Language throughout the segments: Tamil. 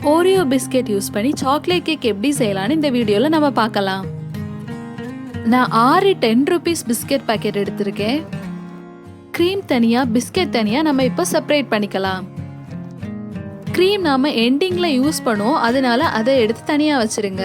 ஓரியோ பிஸ்கெட் யூஸ் பண்ணி சாக்லேட் கேக் எப்படி செய்யலாம்னு இந்த வீடியோவில் நம்ம பார்க்கலாம். நான் 6 10 rupees பிஸ்கெட் பாக்கெட் எடுத்திருக்கேன். க்ரீம் தனியாக பிஸ்கெட் தனியாக நம்ம இப்போ செப்பரேட் பண்ணிக்கலாம். க்ரீம் நாம் எண்டிங்கில் யூஸ் பண்ணுவோம், அதனால அதை எடுத்து தனியாக வச்சுருங்க.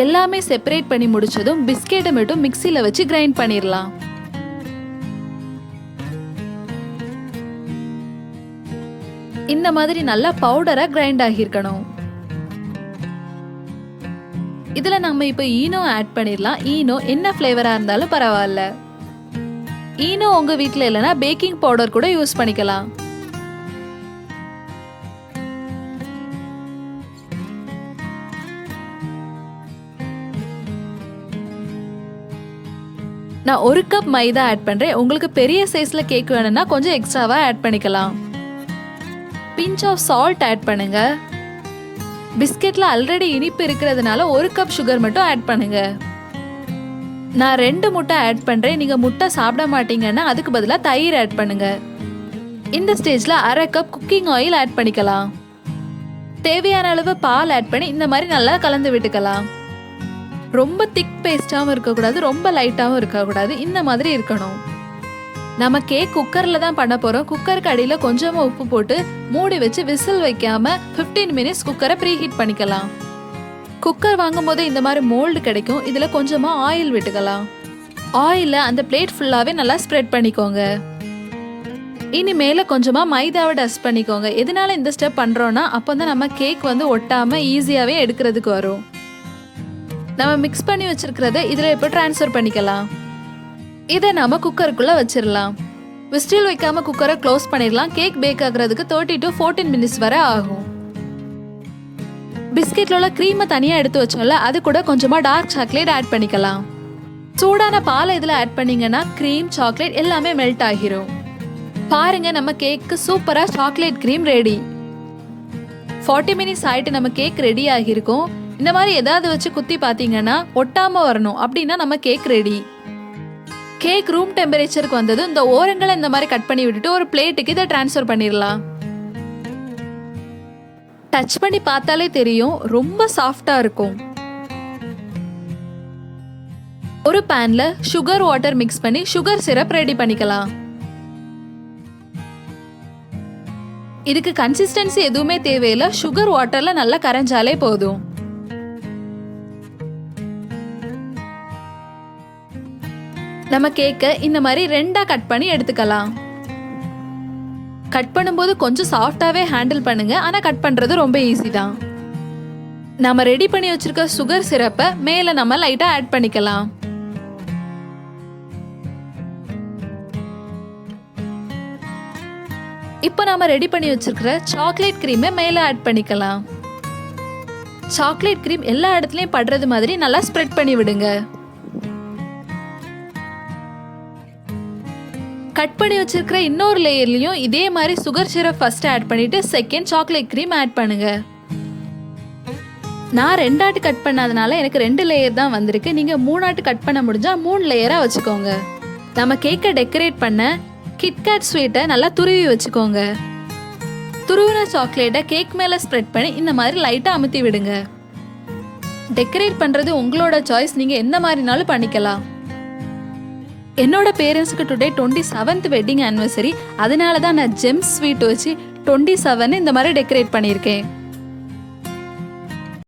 எல்லாமே செப்பரேட் பண்ணி முடிச்சதும் பிஸ்கெட்டை மட்டும் மிக்சியில் வச்சு கிரைண்ட் பண்ணிடலாம். இந்த மாதிரி நல்லா பவுடரா கிரைண்ட் ஆகியிருக்கணும். இதுல நம்ம இப்போ ஈனோ ஆட் பண்ணிடலாம். ஈனோ என்ன ஃப்ளேவரா இருந்தாலும் பரவாயில்ல. ஈனோ உங்க வீட்டில் இல்லைன்னா பேக்கிங் பவுடர் கூட யூஸ் பண்ணிக்கலாம். நான் 1 கப் மைதா ஆட் பண்றேன். உங்களுக்கு பெரிய சைஸ்ல கேக் வேணும்னா கொஞ்சம் எக்ஸ்ட்ராவா ஆட் பண்ணிக்கலாம். பிஞ்ச் ஆஃப் சால்ட் ஆட் பண்ணுங்க. பிஸ்கெட்ல ஆல்ரெடி இனிப்பு இருக்கிறதுனால 1 கப் சுகர் மட்டும் ஆட் பண்ணுங்க. நான் 2 முட்டை ஆட் பண்றேன். நீங்க முட்டை சாப்பிட மாட்டீங்கன்னா அதுக்கு பதிலாக தயிர் ஆட் பண்ணுங்க. இந்த ஸ்டேஜ்ல 1/2 கப் குக்கிங் ஆயில் ஆட் பண்ணிக்கலாம். தேவையான அளவு பால் ஆட் பண்ணி இந்த மாதிரி நல்லா கலந்து விட்டுக்கலாம். ரொம்ப திக் பேஸ்டாகவும் இருக்கக்கூடாது, ரொம்ப லைட்டாகவும் இருக்கக்கூடாது, இந்த மாதிரி இருக்கணும். நம்ம கேக் குக்கரில் தான் பண்ண போகிறோம். குக்கருக்கு அடியில் கொஞ்சமாக உப்பு போட்டு மூடி வச்சு விசில் வைக்காம 15 minutes குக்கரை ப்ரீ ஹீட் பண்ணிக்கலாம். குக்கர் வாங்கும் போது இந்த மாதிரி மோல்டு கிடைக்கும். இதில் கொஞ்சமாக ஆயில் விட்டுக்கலாம். ஆயிலில் அந்த பிளேட் ஃபுல்லாகவே நல்லா ஸ்ப்ரெட் பண்ணிக்கோங்க. இனி மேலே கொஞ்சமாக மைதாவை டஸ்ட் பண்ணிக்கோங்க. எதனால இந்த ஸ்டெப் பண்ணுறோன்னா அப்போ தான் நம்ம கேக் ஒட்டாமல் ஈஸியாகவே எடுக்கிறதுக்கு வரும். நம்ம மிக்ஸ் பண்ணி வச்சிருக்கிறத இதில் இப்போ ட்ரான்ஸ்ஃபர் பண்ணிக்கலாம். இதை நாம குக்கருக்குள்ளே வச்சிடலாம். விசில் வைக்காம குக்கரை க்ளோஸ் பண்ணிடலாம். கேக் பேக் ஆகுறதுக்கு 30 to 14 minutes வரை ஆகும். பிஸ்கெட்ல உள்ள க்ரீமை தனியாக எடுத்து வச்சோம்ல, அது கூட கொஞ்சமாக டார்க் சாக்லேட் ஆட் பண்ணிக்கலாம். சூடான பாலை இதில் ஆட் பண்ணிங்கன்னா க்ரீம் சாக்லேட் எல்லாமே மெல்ட் ஆகிரும். பாருங்க, நம்ம கேக்கு சூப்பராக சாக்லேட் க்ரீம் ரெடி. 40 minutes ஆகிட்டு நம்ம கேக் ரெடி ஆகியிருக்கும். இந்த மாதிரி ஏதாவது வச்சு குத்தி பார்த்தீங்கன்னா ஒட்டாமல் வரணும். அப்படின்னா நம்ம கேக் ரெடி. கேக் ரூம் டெம்பரேச்சருக்கு வந்தது இந்த ஓரங்களை இந்த மாதிரி கட் பண்ணி விட்டுட்டு ஒரு பிளேட்டுக்கு இதை ட்ரான்ஸ்ஃபர் பண்ணிடலாம். டச் பண்ணி பார்த்தாலே தெரியும், ரொம்ப சாஃப்டாக இருக்கும். ஒரு பேன்ல சுகர் வாட்டர் மிக்ஸ் பண்ணி சுகர் சிரப் ரெடி பண்ணிக்கலாம். இதுக்கு கன்சிஸ்டன்சி எதுவுமே தேவையில்லை. சுகர் வாட்டர்ல நல்லா கரைஞ்சாலே போதும். நம்ம கேக்கை இந்த மாதிரி 2ஆ கட் பண்ணி எடுத்துக்கலாம். கட் பண்ணும்போது கொஞ்சம் சாஃப்டாகவே ஹேண்டில் பண்ணுங்க. ஆனால் கட் பண்ணுறது ரொம்ப ஈஸி தான். நம்ம ரெடி பண்ணி வச்சிருக்க சுகர் சிரப்பை மேலே நம்ம லைட்டாக ஆட் பண்ணிக்கலாம். இப்போ நாம ரெடி பண்ணி வச்சிருக்கிற சாக்லேட் க்ரீமை மேலே ஆட் பண்ணிக்கலாம். சாக்லேட் க்ரீம் எல்லா இடத்துலையும் படுறது மாதிரி நல்லா ஸ்ப்ரெட் பண்ணி விடுங்க. கட் பண்ணி வச்சிருக்கிற இன்னொரு லேயர்லையும் இதே மாதிரி சுகர் சிரப் ஃபர்ஸ்ட் ஆட் பண்ணிட்டு செகண்ட் சாக்லேட் க்ரீம் ஆட் பண்ணுங்க. நான் 2 ஆட்டு கட் பண்ணாதனால எனக்கு 2 லேயர் தான் வந்திருக்கு. நீங்க 3 ஆட்டு கட் பண்ண முடிஞ்சா 3 லேயரா வச்சுக்கோங்க. நம்ம கேக்கை டெக்கரேட் பண்ண கிட்கேட் ஸ்வீட்டை நல்லா துருவி வச்சுக்கோங்க. துருவின சாக்லேட்டை கேக் மேலே ஸ்ப்ரெட் பண்ணி இந்த மாதிரி லைட்டாக அமுத்தி விடுங்க. டெக்கரேட் பண்ணுறது உங்களோட சாய்ஸ், நீங்கள் எந்த மாதிரினாலும் பண்ணிக்கலாம். என்னோட பேரண்ட்ஸுக்கு டுடே 27th வெட்டிங் ஆனிவர்சரி. அதனால தான் நான் ஜெம்ஸ் ஸ்வீட் வச்சு 27 இந்த மாதிரி டெக்கரேட் பண்ணியிருக்கேன்.